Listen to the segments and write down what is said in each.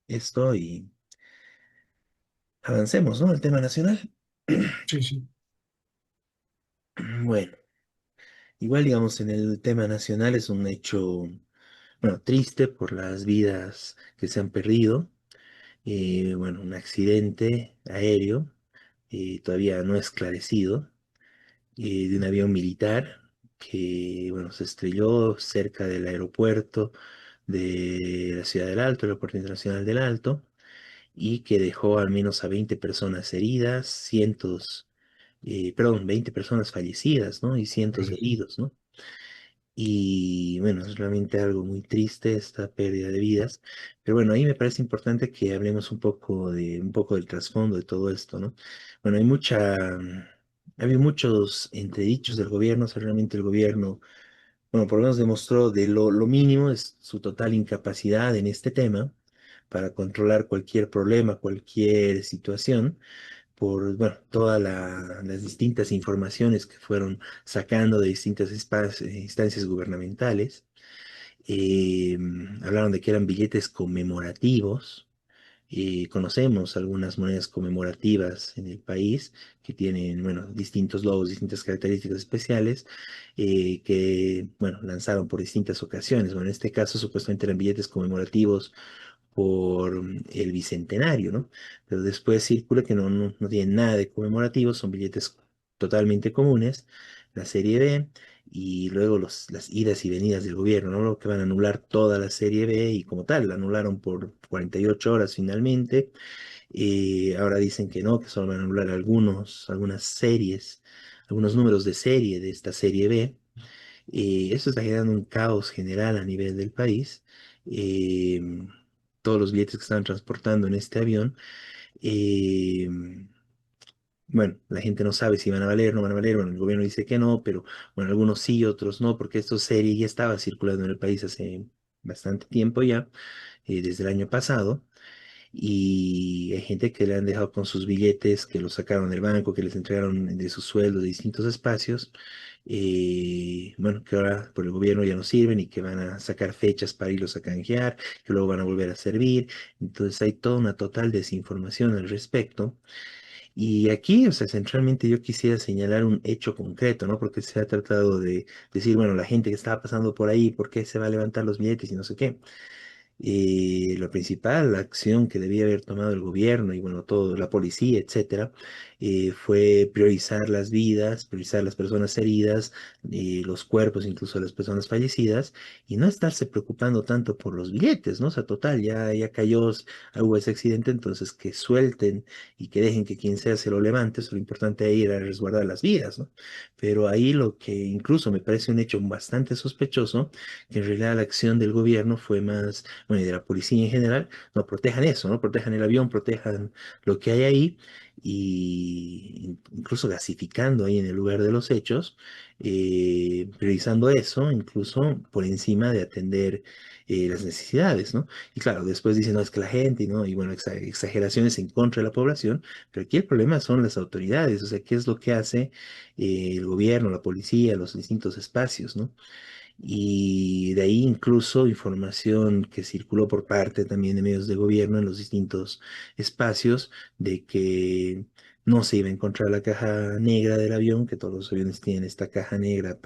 esto y avancemos, ¿no? El tema nacional. Sí, sí. Bueno, igual digamos en el tema nacional es un hecho, bueno, triste por las vidas que se han perdido. Bueno, un accidente aéreo todavía no esclarecido de un avión militar que, bueno, se estrelló cerca del aeropuerto de la Ciudad del Alto, el Aeropuerto Internacional del Alto, y que dejó al menos a 20 personas heridas, perdón, 20 personas fallecidas, ¿no? Y cientos de Ujú. heridos, ¿no? Y bueno, es realmente algo muy triste esta pérdida de vidas. Pero bueno, ahí me parece importante que hablemos un poco del trasfondo de todo esto, ¿no? Bueno, ha habido muchos entredichos del gobierno, o sea, realmente el gobierno, bueno, por lo menos demostró de lo mínimo es su total incapacidad en este tema para controlar cualquier problema, cualquier situación por, bueno, las distintas informaciones que fueron sacando de distintas instancias gubernamentales. Eh, Hablaron de que eran billetes conmemorativos. Conocemos algunas monedas conmemorativas en el país que tienen, bueno, distintos logos, distintas características especiales que, bueno, lanzaron por distintas ocasiones. Bueno, en este caso supuestamente eran billetes conmemorativos por el bicentenario, ¿no? Pero después circula que no tienen nada de conmemorativo, son billetes totalmente comunes, la serie B, y luego las idas y venidas del gobierno, ¿no? Lo que van a anular toda la serie B y como tal, la anularon por 48 horas finalmente. Ahora dicen que no, que solo van a anular algunas series, algunos números de serie de esta serie B. Eso está generando un caos general a nivel del país. Eh, Todos los billetes que estaban transportando en este avión, eh, bueno, la gente no sabe si van a valer, no van a valer. Bueno, el gobierno dice que no, pero bueno, algunos sí, otros no, porque esta serie ya estaba circulando en el país hace bastante tiempo ya, desde el año pasado. Y hay gente que le han dejado con sus billetes, que los sacaron del banco, que les entregaron de sus sueldos de distintos espacios, bueno, que ahora por el gobierno ya no sirven y que van a sacar fechas para irlos a canjear, que luego van a volver a servir. Entonces hay toda una total desinformación al respecto. Y aquí, o sea, centralmente yo quisiera señalar un hecho concreto, ¿no? Porque se ha tratado de decir, bueno, la gente que estaba pasando por ahí, ¿por qué se va a levantar los billetes y no sé qué? La principal acción que debía haber tomado el gobierno y bueno, todo, la policía, etcétera, fue priorizar las vidas, priorizar las personas heridas, los cuerpos, incluso de las personas fallecidas, y no estarse preocupando tanto por los billetes, ¿no? O sea, total, ya cayó, hubo ese accidente, entonces que suelten y que dejen que quien sea se lo levante, eso lo importante ahí era resguardar las vidas, ¿no? Pero ahí lo que incluso me parece un hecho bastante sospechoso, que en realidad la acción del gobierno fue más bueno, y de la policía en general, no protejan eso, ¿no? Protejan el avión, protejan lo que hay ahí, y incluso gasificando ahí en el lugar de los hechos, priorizando eso, incluso por encima de atender las necesidades, ¿no? Y claro, después dicen, no, es que la gente, ¿no? Y bueno, exageraciones en contra de la población, pero aquí el problema son las autoridades, o sea, ¿qué es lo que hace el gobierno, la policía, los distintos espacios, ¿no? Y de ahí incluso información que circuló por parte también de medios de gobierno en los distintos espacios de que no se iba a encontrar la caja negra del avión, que todos los aviones tienen esta caja negra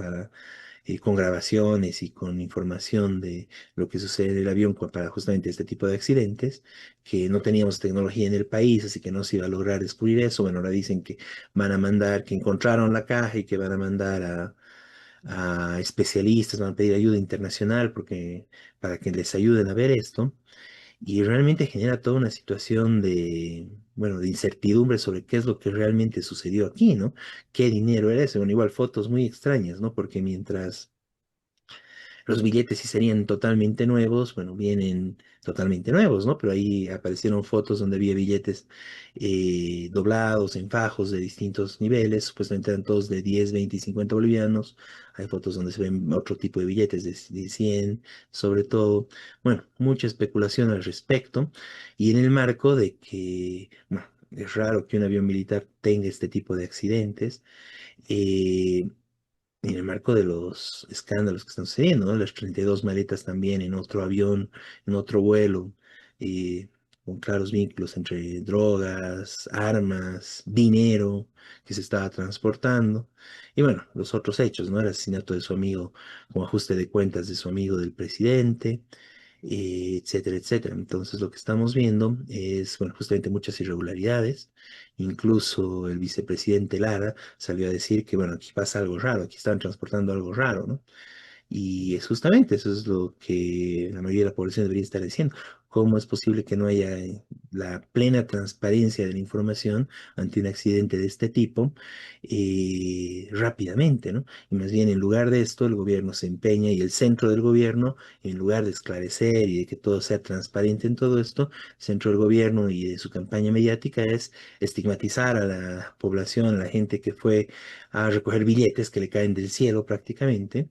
con grabaciones y con información de lo que sucede en el avión para justamente este tipo de accidentes, que no teníamos tecnología en el país, así que no se iba a lograr descubrir eso. Bueno, ahora dicen que van a mandar, que encontraron la caja y que van a mandar a especialistas, van a pedir ayuda internacional para que les ayuden a ver esto. Y realmente genera toda una situación bueno, de incertidumbre sobre qué es lo que realmente sucedió aquí, ¿no? ¿Qué dinero era ese? Bueno, igual fotos muy extrañas, ¿no? Porque mientras los billetes sí serían totalmente nuevos, bueno, vienen totalmente nuevos, ¿no? Pero ahí aparecieron fotos donde había billetes doblados en fajos de distintos niveles, supuestamente eran todos de 10, 20 y 50 bolivianos. Hay fotos donde se ven otro tipo de billetes de 100, sobre todo. Bueno, mucha especulación al respecto. Y en el marco de que, bueno, es raro que un avión militar tenga este tipo de accidentes. eh, en el marco de los escándalos que están sucediendo, ¿no? Las 32 maletas también en otro avión, en otro vuelo. con claros vínculos entre drogas, armas, dinero que se estaba transportando. Y bueno, los otros hechos, ¿no? El asesinato de su amigo, como ajuste de cuentas de su amigo del presidente, etcétera, etcétera. Entonces lo que estamos viendo es, bueno, justamente muchas irregularidades. Incluso el vicepresidente Lara salió a decir que, bueno, aquí pasa algo raro, aquí están transportando algo raro, ¿no? Y es justamente eso es lo que la mayoría de la población debería estar diciendo. ¿Cómo es posible que no haya la plena transparencia de la información ante un accidente de este tipo rápidamente, ¿no? Y más bien, en lugar de esto, el gobierno se empeña y el centro del gobierno, en lugar de esclarecer y de que todo sea transparente en todo esto, el centro del gobierno y de su campaña mediática es estigmatizar a la población, a la gente que fue a recoger billetes que le caen del cielo prácticamente,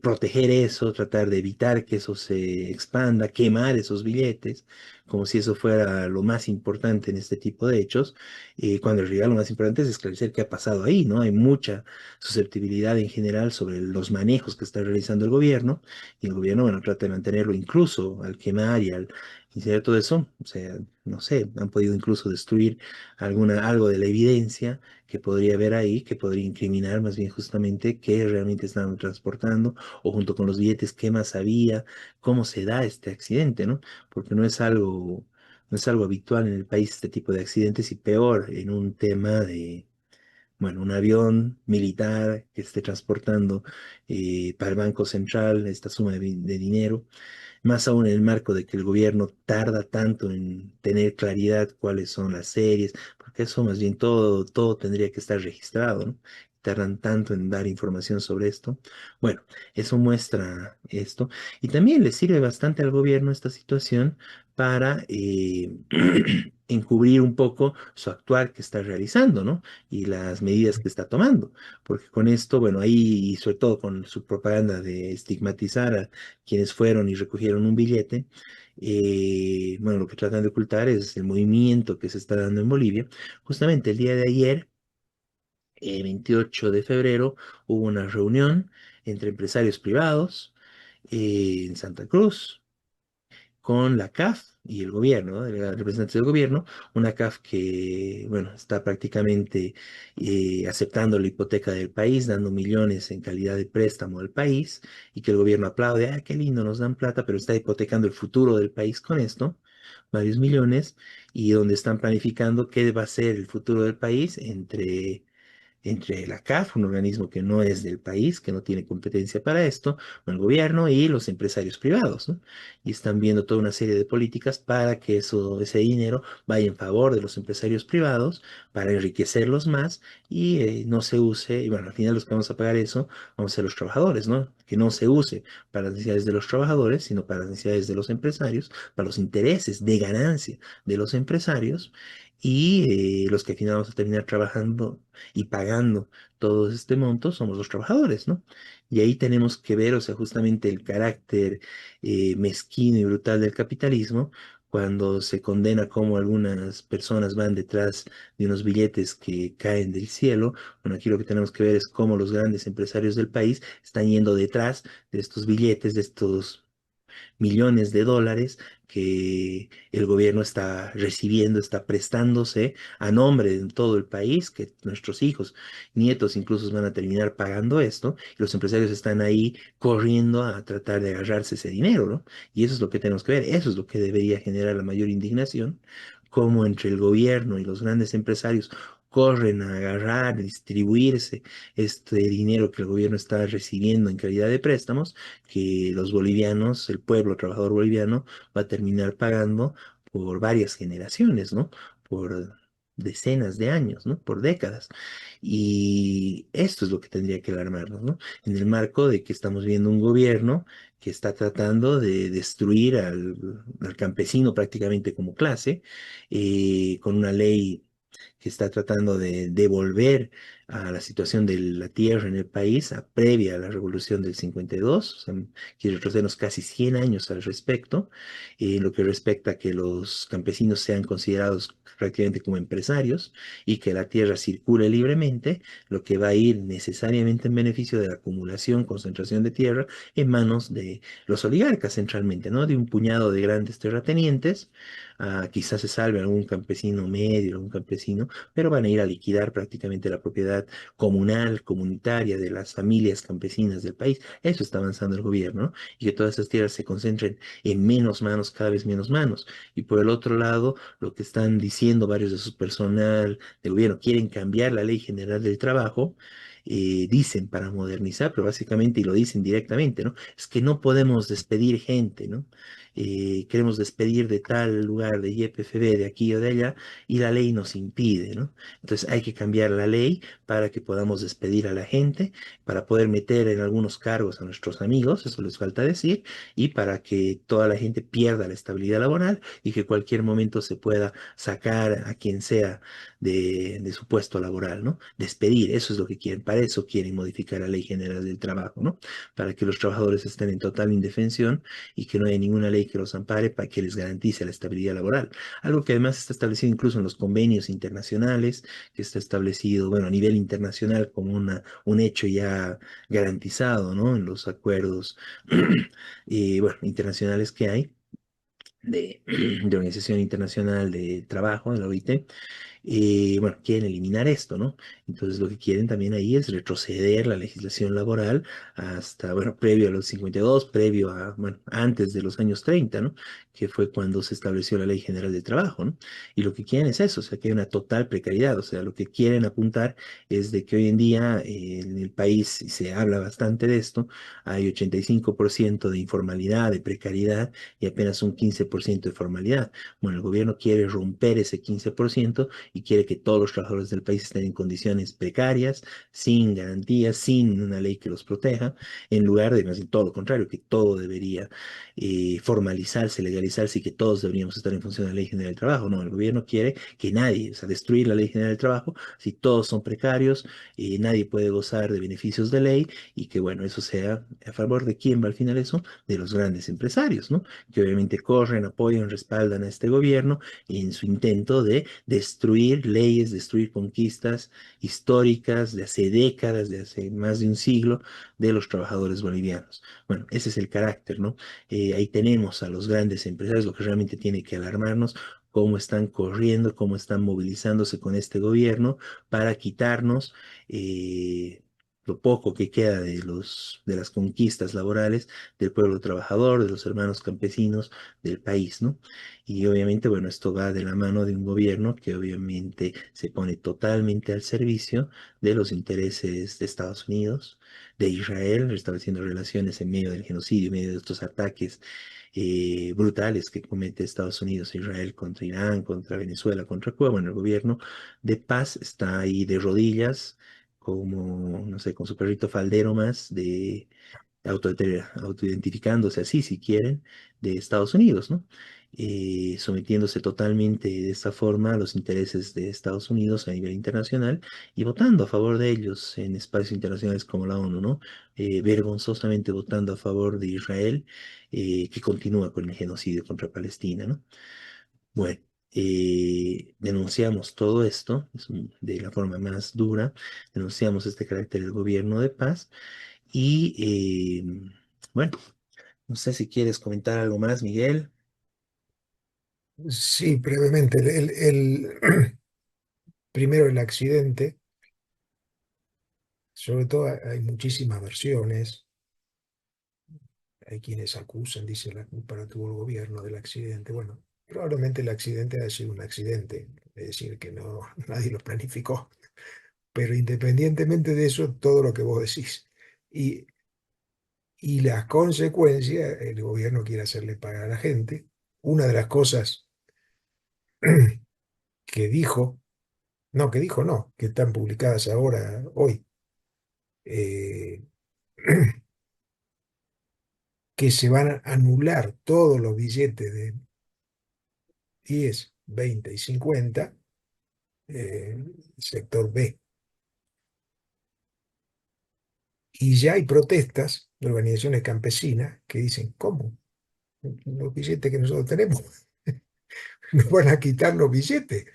proteger eso, tratar de evitar que eso se expanda, quemar esos billetes, como si eso fuera lo más importante en este tipo de hechos, cuando en realidad lo más importante es esclarecer qué ha pasado ahí, ¿no? Hay mucha susceptibilidad en general sobre los manejos que está realizando el gobierno, y el gobierno, bueno, trata de mantenerlo incluso al quemar y al incinerar todo eso, o sea, no sé, han podido incluso destruir algo de la evidencia que podría haber ahí, que podría incriminar más bien justamente qué realmente estaban transportando, o junto con los billetes, qué más había, cómo se da este accidente, ¿no? Porque no es algo habitual en el país este tipo de accidentes y peor en un tema de, bueno, un avión militar que esté transportando para el Banco Central esta suma de dinero, más aún en el marco de que el gobierno tarda tanto en tener claridad cuáles son las series, porque eso más bien todo tendría que estar registrado, ¿no? Tardan tanto en dar información sobre esto. Bueno, eso muestra esto. Y también le sirve bastante al gobierno esta situación para encubrir un poco su actuar que está realizando, ¿no? Y las medidas que está tomando. Porque con esto, bueno, ahí, y sobre todo con su propaganda de estigmatizar a quienes fueron y recogieron un billete, bueno, lo que tratan de ocultar es el movimiento que se está dando en Bolivia. Justamente el día de ayer, 28 de febrero, hubo una reunión entre empresarios privados en Santa Cruz con la CAF y el gobierno, ¿no? De los representantes del gobierno, una CAF que, bueno, está prácticamente aceptando la hipoteca del país, dando millones en calidad de préstamo al país, y que el gobierno aplaude, ah, qué lindo, nos dan plata, pero está hipotecando el futuro del país con esto, varios millones, y donde están planificando qué va a ser el futuro del país entre la CAF, un organismo que no es del país, que no tiene competencia para esto, el gobierno y los empresarios privados, ¿no? Y están viendo toda una serie de políticas para que ese dinero vaya en favor de los empresarios privados, para enriquecerlos más y no se use, y bueno, al final los que vamos a pagar eso vamos a ser los trabajadores, ¿no? Que no se use para las necesidades de los trabajadores, sino para las necesidades de los empresarios, para los intereses de ganancia de los empresarios. Y los que al final vamos a terminar trabajando y pagando todo este monto somos los trabajadores, ¿no? Y ahí tenemos que ver, o sea, justamente el carácter mezquino y brutal del capitalismo, cuando se condena cómo algunas personas van detrás de unos billetes que caen del cielo. Bueno, aquí lo que tenemos que ver es cómo los grandes empresarios del país están yendo detrás de estos billetes, de estos millones de dólares que el gobierno está recibiendo, está prestándose a nombre de todo el país, que nuestros hijos, nietos incluso van a terminar pagando esto, y los empresarios están ahí corriendo a tratar de agarrarse ese dinero, ¿no? Y eso es lo que tenemos que ver, eso es lo que debería generar la mayor indignación, cómo entre el gobierno y los grandes empresarios corren a agarrar, distribuirse este dinero que el gobierno está recibiendo en calidad de préstamos, que los bolivianos, el pueblo trabajador boliviano, va a terminar pagando por varias generaciones, ¿no? Por decenas de años, ¿no? Por décadas. Y esto es lo que tendría que alarmarnos, ¿no? En el marco de que estamos viendo un gobierno que está tratando de destruir al campesino prácticamente como clase, con una ley que está tratando de devolver a la situación de la tierra en el país a previa a la revolución del 52, o sea, quiere retrocedernos casi 100 años al respecto, en lo que respecta a que los campesinos sean considerados prácticamente como empresarios y que la tierra circule libremente, lo que va a ir necesariamente en beneficio de la acumulación, concentración de tierra en manos de los oligarcas centralmente, ¿no? De un puñado de grandes terratenientes. Quizás se salve algún campesino medio, algún campesino, pero van a ir a liquidar prácticamente la propiedad comunal, comunitaria de las familias campesinas del país. Eso está avanzando el gobierno, ¿no? Y que todas esas tierras se concentren en menos manos, cada vez menos manos. Y por el otro lado, lo que están diciendo varios de su personal del gobierno, quieren cambiar la ley general del trabajo. Dicen para modernizar, pero básicamente, y lo dicen directamente, ¿no? Es que no podemos despedir gente, ¿no? Queremos despedir de tal lugar, de YPFB, de aquí o de allá, y la ley nos impide, ¿no? Entonces hay que cambiar la ley para que podamos despedir a la gente, para poder meter en algunos cargos a nuestros amigos, eso les falta decir, y para que toda la gente pierda la estabilidad laboral y que cualquier momento se pueda sacar a quien sea de su puesto laboral, ¿no? Despedir, eso es lo que quieren, para eso quieren modificar la ley general del trabajo, ¿no? Para que los trabajadores estén en total indefensión y que no haya ninguna ley que los ampare para que les garantice la estabilidad laboral. Algo que además está establecido incluso en los convenios internacionales, que está establecido, bueno, a nivel internacional como un hecho ya garantizado, ¿no? En los acuerdos bueno, internacionales que hay de Organización Internacional de Trabajo, de la OIT, bueno, quieren eliminar esto, ¿no? Entonces lo que quieren también ahí es retroceder la legislación laboral hasta, bueno, previo a los 52, previo a, bueno, antes de los años 30, ¿no? Que fue cuando se estableció la Ley General del Trabajo, ¿no? Y lo que quieren es eso, o sea, que hay una total precariedad, o sea, lo que quieren apuntar es de que hoy en día en el país, y se habla bastante de esto, hay 85% de informalidad, de precariedad y apenas un 15% de formalidad. Bueno, el gobierno quiere romper ese 15% y quiere que todos los trabajadores del país estén en condiciones precarias, sin garantías, sin una ley que los proteja, en lugar de, más bien, todo lo contrario, que todo debería formalizarse, legalizarse y que todos deberíamos estar en función de la Ley General del Trabajo. No, el gobierno quiere que nadie, o sea, destruir la Ley General del Trabajo, si todos son precarios, nadie puede gozar de beneficios de ley y que, bueno, eso sea a favor de quién va al final eso, de los grandes empresarios, ¿no? Que obviamente corren, apoyan, respaldan a este gobierno en su intento de destruir leyes, destruir conquistas históricas de hace décadas, de hace más de un siglo, de los trabajadores bolivianos. Bueno, ese es el carácter, ¿no? Ahí tenemos a los grandes empresarios, lo que realmente tiene que alarmarnos, cómo están corriendo, cómo están movilizándose con este gobierno para quitarnos lo poco que queda de las conquistas laborales del pueblo trabajador, de los hermanos campesinos del país, ¿no? Y obviamente, bueno, esto va de la mano de un gobierno que obviamente se pone totalmente al servicio de los intereses de Estados Unidos, de Israel, restableciendo relaciones en medio del genocidio, en medio de estos ataques brutales que comete Estados Unidos e Israel contra Irán, contra Venezuela, contra Cuba. Bueno, el gobierno de paz está ahí de rodillas, como, no sé, con su perrito faldero más de autoidentificándose así, si quieren, de Estados Unidos, ¿no? Sometiéndose totalmente de esta forma a los intereses de Estados Unidos a nivel internacional y votando a favor de ellos en espacios internacionales como la ONU, ¿no? Vergonzosamente votando a favor de Israel, que continúa con el genocidio contra Palestina, ¿no? Bueno, denunciamos todo esto de la forma más dura, denunciamos este carácter del gobierno de paz y bueno, no sé si quieres comentar algo más, Miguel. Sí, brevemente. Primero el accidente, sobre todo hay muchísimas versiones. Hay quienes acusan, dicen la culpa la tuvo el gobierno del accidente. Bueno, probablemente el accidente haya sido un accidente, es decir, que no, nadie lo planificó. Pero independientemente de eso, todo lo que vos decís. Y, y las consecuencias, el gobierno quiere hacerle pagar a la gente. Una de las cosas que dijo, no, que dijo no, que están publicadas ahora, hoy, eh, que se van a anular todos los billetes de 10, 20 y 50 sector B. Y ya hay protestas de organizaciones campesinas que dicen, ¿cómo? Los billetes que nosotros tenemos, nos van a quitar los billetes.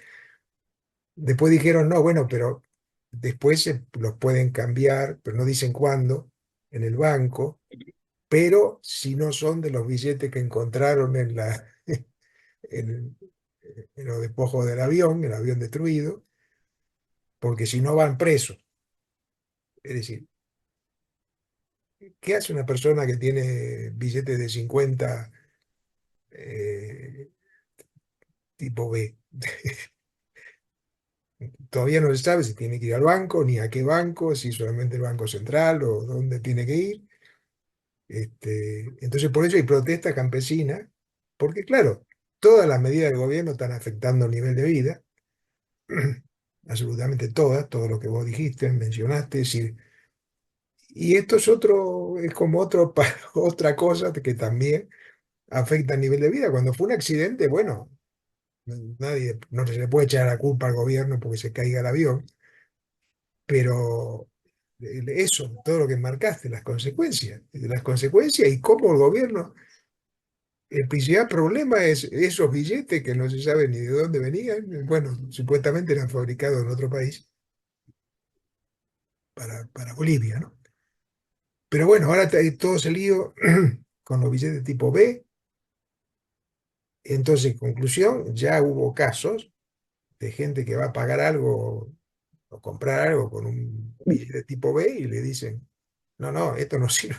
Después dijeron, no, bueno, pero después los pueden cambiar, pero no dicen cuándo, en el banco, pero si no son de los billetes que encontraron en, en los despojos del avión, el avión destruido, porque si no van presos. Es decir, ¿qué hace una persona que tiene billetes de 50 eh, tipo B? Todavía no se sabe si tiene que ir al banco, ni a qué banco, si solamente el Banco Central o dónde tiene que ir. Entonces, por eso hay protesta campesina, porque claro, todas las medidas del gobierno están afectando el nivel de vida, absolutamente todas, todo lo que vos dijiste, mencionaste, es decir, y esto es otro, es como otra cosa que también afecta el nivel de vida. Cuando fue un accidente, bueno, nadie, no se le puede echar la culpa al gobierno porque se caiga el avión, pero eso, todo lo que marcaste, las consecuencias y cómo el gobierno, el principal problema es esos billetes que no se sabe ni de dónde venían, bueno, supuestamente eran fabricados en otro país, para Bolivia, ¿no? Pero bueno, ahora hay todo ese lío con los billetes tipo B, entonces, conclusión, ya hubo casos de gente que va a pagar algo o comprar algo con un billete tipo B y le dicen, no, no, esto no sirve,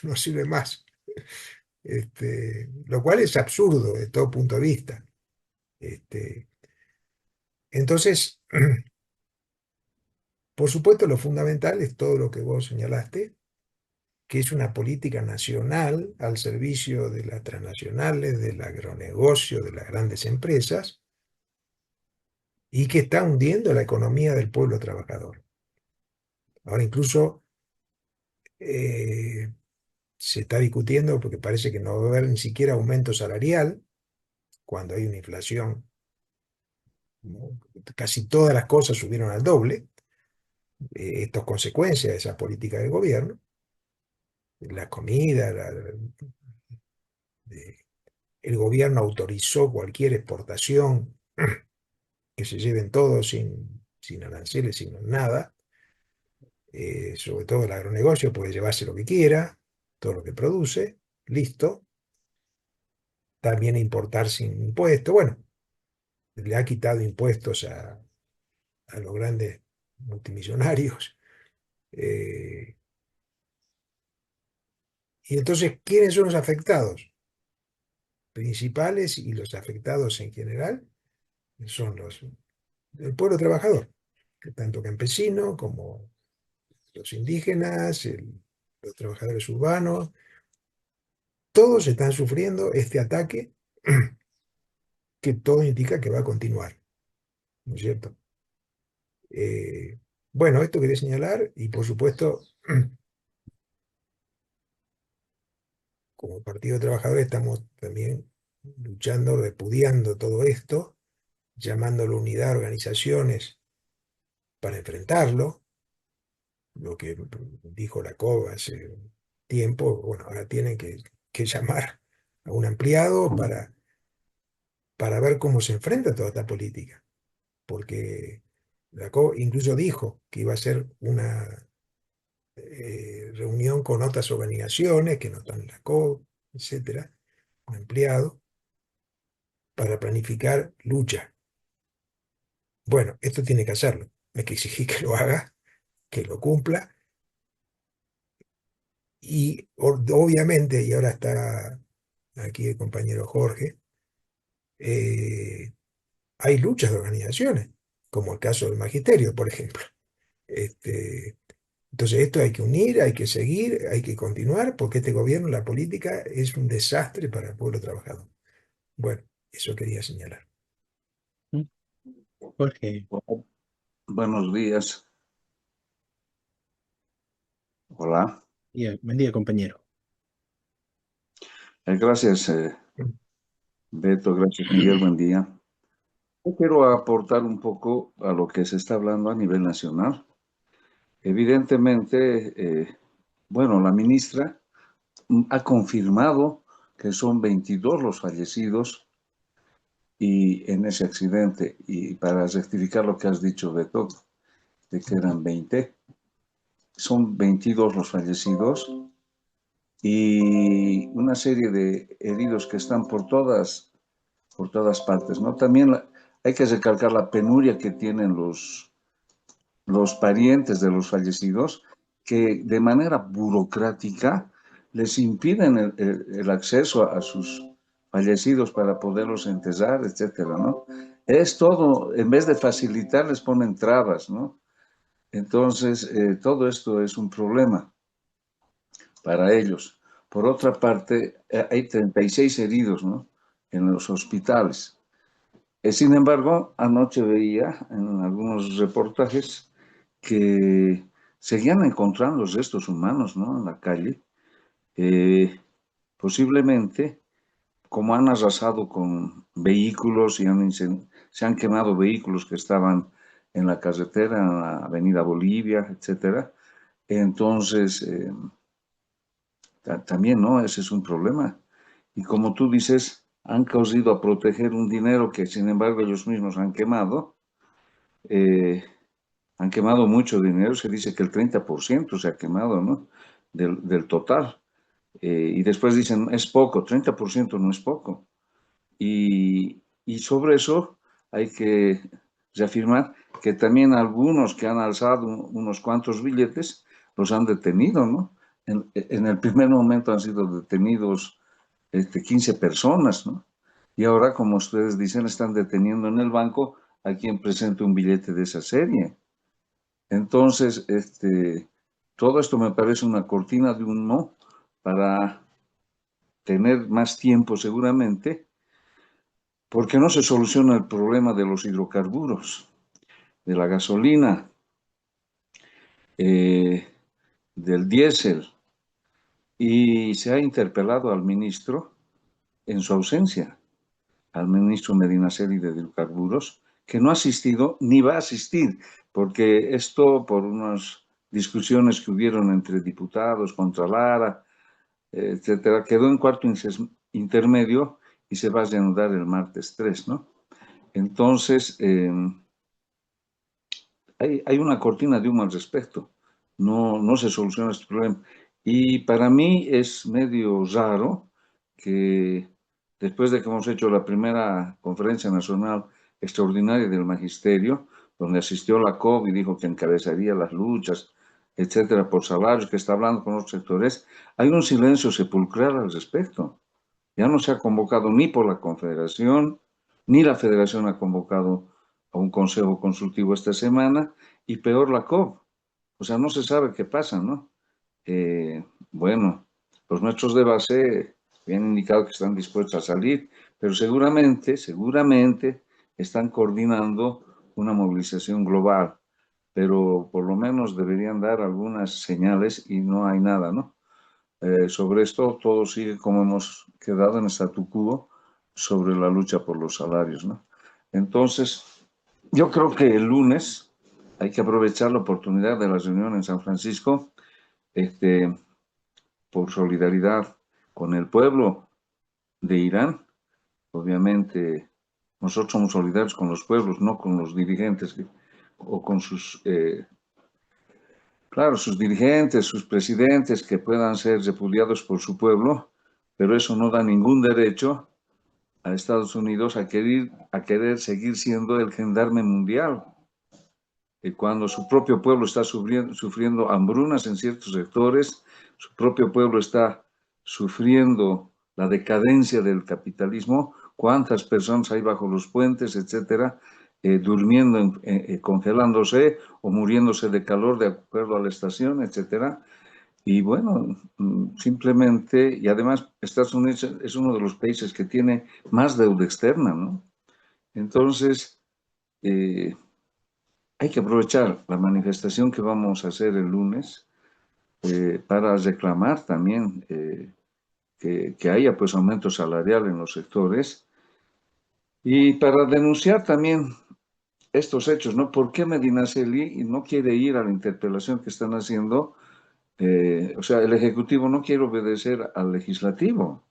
no sirve más. Lo cual es absurdo de todo punto de vista. Este, entonces, por supuesto, lo fundamental es todo lo que vos señalaste, que es una política nacional al servicio de las transnacionales, del agronegocio, de las grandes empresas, y que está hundiendo la economía del pueblo trabajador. Ahora incluso se está discutiendo porque parece que no va a haber ni siquiera aumento salarial cuando hay una inflación, ¿no? Casi todas las cosas subieron al doble. Esto es consecuencia de esa política del gobierno. La comida, eh, el gobierno autorizó cualquier exportación que se lleven todo sin aranceles, sin nada. Sobre todo el agronegocio puede llevarse lo que quiera, todo lo que produce, listo. También importar sin impuestos. Bueno, le ha quitado impuestos a los grandes multimillonarios. Eh, y entonces, ¿quiénes son los afectados? Principales y los afectados en general son el pueblo trabajador, que tanto campesino como los indígenas, los trabajadores urbanos, todos están sufriendo este ataque que todo indica que va a continuar, ¿no es cierto? Eh, bueno, esto quería señalar y por supuesto, como Partido Trabajador estamos también luchando, repudiando todo esto, llamando a la unidad de organizaciones para enfrentarlo, lo que dijo la COBA hace tiempo, bueno, ahora tienen que llamar a un ampliado para ver cómo se enfrenta toda esta política, porque la COBA incluso dijo que iba a ser una reunión con otras organizaciones que no están en la COBA, etcétera, un ampliado, para planificar lucha. Bueno, esto tiene que hacerlo, hay que exigir que lo haga, que lo cumpla, y obviamente, y ahora está aquí el compañero Jorge, eh, hay luchas de organizaciones, como el caso del magisterio, por ejemplo. Este, entonces, esto hay que unir, hay que seguir, hay que continuar, porque este gobierno, la política, es un desastre para el pueblo trabajador. Bueno, eso quería señalar. Jorge, Buenos días. Hola. buen día, compañero. Gracias, Beto. Gracias, Miguel. Buen día. Yo quiero aportar un poco a lo que se está hablando a nivel nacional. Evidentemente, bueno, la ministra ha confirmado que son 22 los fallecidos y en ese accidente. Y para rectificar lo que has dicho, Beto, de que eran 20, son 22 los fallecidos y una serie de heridos que están por todas partes, ¿no? También hay que recalcar la penuria que tienen los parientes de los fallecidos, que de manera burocrática les impiden el acceso a sus fallecidos para poderlos enterrar, etcétera, ¿no? Es todo, en vez de facilitar, les ponen trabas, ¿no? Entonces, todo esto es un problema para ellos. Por otra parte, hay 36 heridos, ¿no? En los hospitales. Sin embargo, anoche veía en algunos reportajes que seguían encontrando restos humanos, ¿no? En la calle. Posiblemente, como han arrasado con vehículos y se han quemado vehículos que estaban en la carretera, en la Avenida Bolivia, etcétera. Entonces, también, ¿no? Ese es un problema. Y como tú dices, han causado a proteger un dinero que, sin embargo, ellos mismos eh, han quemado mucho dinero. Se dice que el 30% se ha quemado, ¿no? Del total. Y después dicen, es poco, 30% no es poco. Y sobre eso hay que reafirmar que también algunos que han alzado unos cuantos billetes los han detenido, ¿no? En el primer momento han sido detenidos 15 personas, ¿no? Y ahora, como ustedes dicen, están deteniendo en el banco a quien presente un billete de esa serie. Entonces, todo esto me parece una cortina de humo para tener más tiempo seguramente, porque no se soluciona el problema de los hidrocarburos, de la gasolina, eh, del diésel, y se ha interpelado al ministro en su ausencia, al ministro Medinaceli de Hidrocarburos, que no ha asistido ni va a asistir, porque esto por unas discusiones que hubieron entre diputados contra Lara, etcétera, quedó en cuarto intermedio y se va a reanudar el martes 3, ¿no? Entonces, hay una cortina de humo al respecto. No se soluciona este problema. Y para mí es medio raro que después de que hemos hecho la primera conferencia nacional extraordinaria del magisterio, donde asistió la COB y dijo que encabezaría las luchas, etcétera, por salarios, que está hablando con los sectores, hay un silencio sepulcral al respecto. Ya no se ha convocado ni por la Confederación, ni la Federación ha convocado a un consejo consultivo esta semana, y peor la COP. O sea, no se sabe qué pasa, ¿no? Bueno, los nuestros de base habían indicado que están dispuestos a salir, pero seguramente están coordinando una movilización global, pero por lo menos deberían dar algunas señales y no hay nada, ¿no? Sobre esto todo sigue como hemos quedado en statu quo sobre la lucha por los salarios, ¿no? Entonces, yo creo que el lunes hay que aprovechar la oportunidad de la reunión en San Francisco, este, por solidaridad con el pueblo de Irán. Obviamente, nosotros somos solidarios con los pueblos, no con los dirigentes o con sus claro, sus dirigentes, sus presidentes que puedan ser repudiados por su pueblo, pero eso no da ningún derecho a Estados Unidos a querer seguir siendo el gendarme mundial. Y cuando su propio pueblo está sufriendo hambrunas en ciertos sectores, su propio pueblo está sufriendo la decadencia del capitalismo, cuántas personas hay bajo los puentes, etcétera, durmiendo, congelándose o muriéndose de calor de acuerdo a la estación, etcétera. Y bueno, simplemente, y además Estados Unidos es uno de los países que tiene más deuda externa, ¿no? Entonces, hay que aprovechar la manifestación que vamos a hacer el lunes para reclamar también que haya pues aumento salarial en los sectores Y para denunciar también estos hechos, ¿no? ¿Por qué Medinaceli no quiere ir a la interpelación que están haciendo? O sea, el Ejecutivo no quiere obedecer al Legislativo,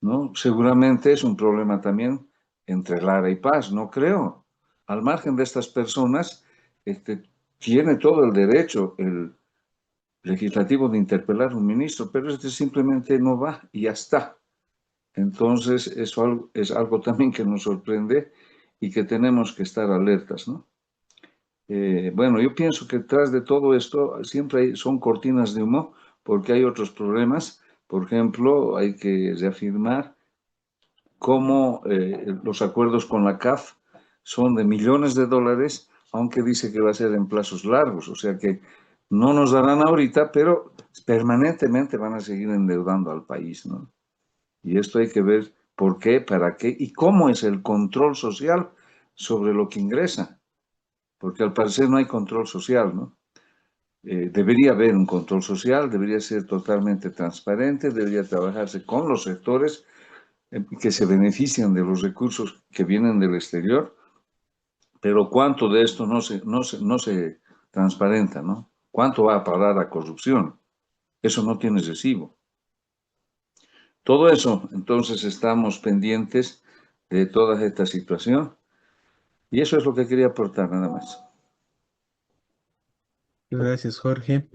¿no? Seguramente es un problema también entre Lara y Paz, no creo. Al margen de estas personas, este, tiene todo el derecho el legislativo de interpelar a un ministro, pero este simplemente no va y ya está. Entonces, eso es algo también que nos sorprende y que tenemos que estar alertas, ¿no? Bueno, yo pienso que detrás de todo esto siempre son cortinas de humo porque hay otros problemas. Por ejemplo, hay que reafirmar cómo los acuerdos con la CAF son de millones de dólares, aunque dice que va a ser en plazos largos. O sea que no nos darán ahorita, pero permanentemente van a seguir endeudando al país, ¿no? Y esto hay que ver por qué, para qué y cómo es el control social sobre lo que ingresa, porque al parecer no hay control social, ¿no? Debería haber un control social, debería ser totalmente transparente, debería trabajarse con los sectores que se benefician de los recursos que vienen del exterior, pero ¿cuánto de esto no se transparenta, ¿no? ¿Cuánto va a parar a corrupción? Eso no tiene recibo. Todo eso, entonces estamos pendientes de toda esta situación y eso es lo que quería aportar nada más. Gracias, Jorge.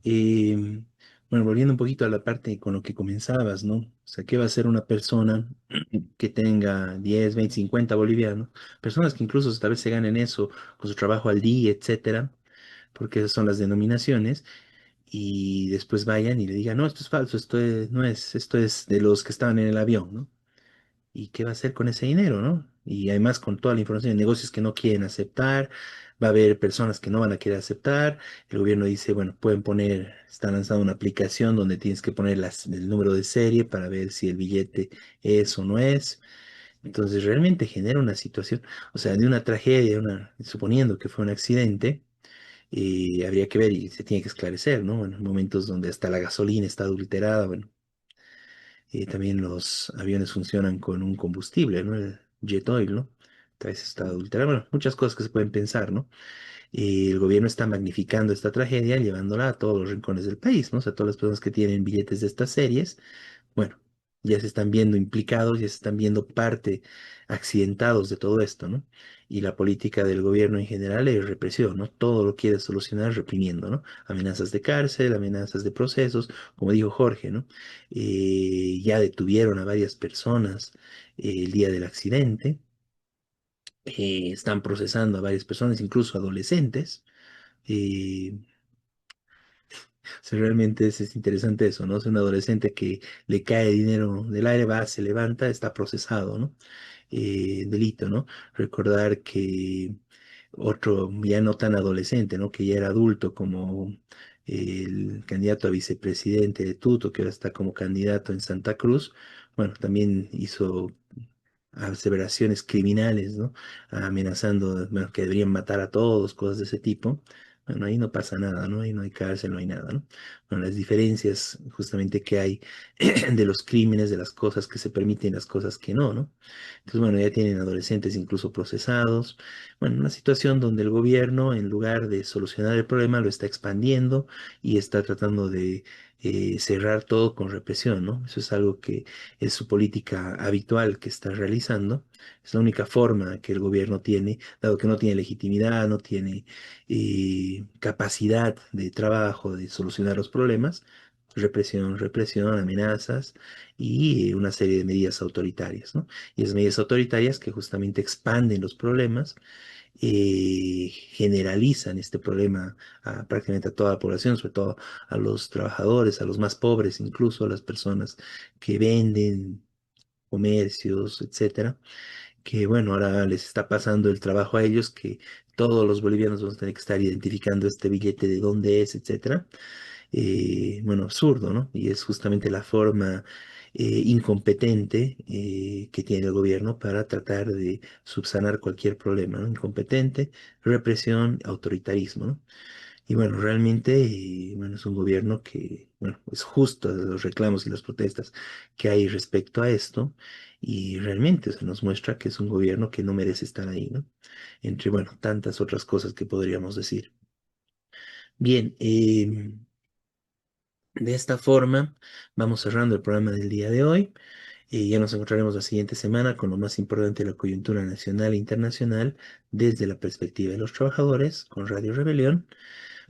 Eh, bueno, volviendo un poquito a la parte con lo que comenzabas, ¿no? O sea, ¿qué va a hacer una persona que tenga 10, 20, 50 bolivianos? Personas que incluso tal vez se ganen eso con su trabajo al día, etcétera, porque esas son las denominaciones, y después vayan y le digan, no, esto es falso, no es, esto es de los que estaban en el avión, ¿no? ¿Y qué va a hacer con ese dinero, no? Y además con toda la información de negocios que no quieren aceptar, va a haber personas que no van a querer aceptar. El gobierno dice, bueno, pueden poner, está lanzando una aplicación donde tienes que poner el número de serie para ver si el billete es o no es. Entonces realmente genera una situación, o sea, de una tragedia, suponiendo que fue un accidente, habría que ver y se tiene que esclarecer, ¿no? En momentos donde hasta la gasolina está adulterada, bueno, también los aviones funcionan con un combustible, ¿no? El jet oil, ¿no? A veces está adulterado. Bueno, muchas cosas que se pueden pensar, ¿no? El gobierno está magnificando esta tragedia, llevándola a todos los rincones del país, ¿no? O sea, todas las personas que tienen billetes de estas series, bueno, ya se están viendo implicados, ya se están viendo parte accidentados de todo esto, ¿no? Y la política del gobierno en general es represión, ¿no? Todo lo quiere solucionar reprimiendo, ¿no? Amenazas de cárcel, amenazas de procesos, como dijo Jorge, ¿no? Ya detuvieron a varias personas el día del accidente, están procesando a varias personas, incluso adolescentes. eh, realmente es interesante eso, ¿no? Es un adolescente que le cae dinero del aire, va, se levanta, está procesado, ¿no? Delito, ¿no? Recordar que otro ya no tan adolescente, ¿no? Que ya era adulto como el candidato a vicepresidente de Tuto, que ahora está como candidato en Santa Cruz, bueno, también hizo aseveraciones criminales, ¿no? Amenazando, bueno, que deberían matar a todos, cosas de ese tipo. Bueno, ahí no pasa nada, ¿no? Ahí no hay cárcel, no hay nada, ¿no? Bueno, las diferencias justamente que hay de los crímenes, de las cosas que se permiten y las cosas que no, ¿no? Entonces, bueno, ya tienen adolescentes incluso procesados. Bueno, una situación donde el gobierno, en lugar de solucionar el problema, lo está expandiendo y está tratando de cerrar todo con represión, ¿no? Eso es algo que es su política habitual que está realizando. Es la única forma que el gobierno tiene, dado que no tiene legitimidad, no tiene capacidad de trabajo, de solucionar los problemas. Represión, represión, amenazas y una serie de medidas autoritarias, ¿no? Y esas medidas autoritarias que justamente expanden los problemas, generalizan este problema a prácticamente a toda la población, sobre todo a los trabajadores, a los más pobres, incluso a las personas que venden comercios, etcétera, que bueno, ahora les está pasando el trabajo a ellos, que todos los bolivianos vamos a tener que estar identificando este billete de dónde es, etcétera. Bueno, absurdo, ¿no? Y es justamente la forma incompetente que tiene el gobierno para tratar de subsanar cualquier problema, ¿no? Incompetente, represión, autoritarismo, ¿no? Y bueno, realmente, bueno, es un gobierno que, bueno, es justo los reclamos y las protestas que hay respecto a esto, y realmente se nos muestra que es un gobierno que no merece estar ahí, ¿no? Entre, bueno, tantas otras cosas que podríamos decir. Bien, de esta forma vamos cerrando el programa del día de hoy. Ya nos encontraremos la siguiente semana con lo más importante de la coyuntura nacional e internacional desde la perspectiva de los trabajadores con Radio Rebelión.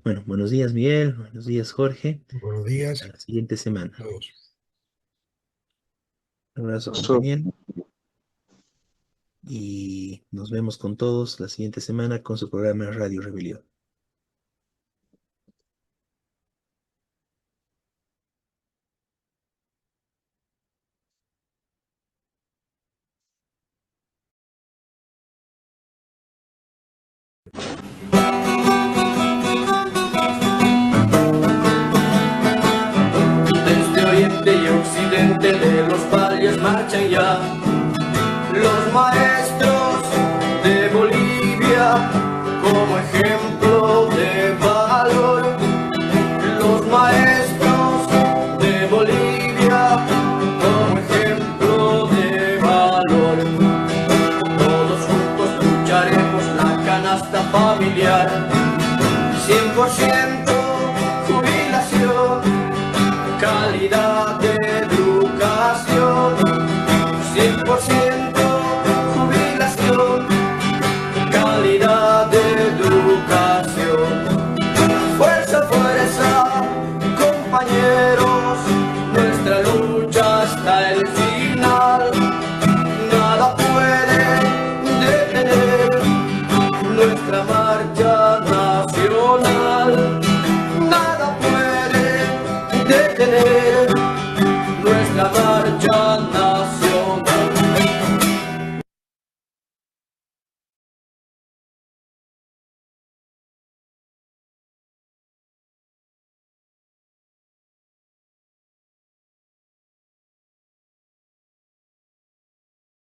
Bueno, buenos días, Miguel. Buenos días, Jorge. Buenos Y hasta días la siguiente a semana. todos. Un abrazo, compañero. Y nos vemos con todos la siguiente semana con su programa Radio Rebelión.